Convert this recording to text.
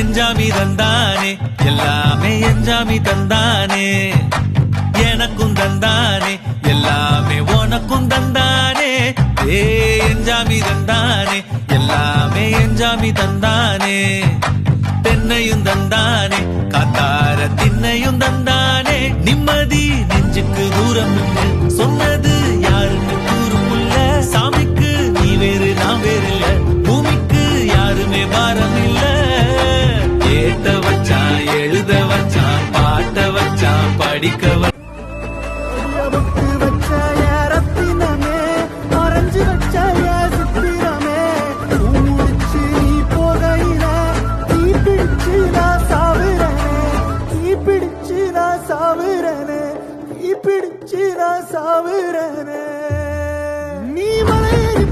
எஞ்சாமி தந்தானே எல்லாமே எஞ்சாமி தந்தானே எனக்கும் தந்தானே எல்லாமே உனக்கும் தந்தானே எஞ்சாமி தந்தானே எல்லாமே எஞ்சாமி தந்தானே தென்னையும் தந்தானே காத்தார திண்ணையும் தந்தானே நிம்மதி நெஞ்சுக்கு தூரம் சொன்னது யாருன்னு கூறுமுல்ல சாமிக்கு நீ வேறு நான் வேறு இல்ல பூமிக்கு யாருமே பாரம் இல்ல ஏத்த வச்சான் எழுத வச்சான் பாட்ட வச்சான் படிக்க சாவுறனே நீ மலையேறி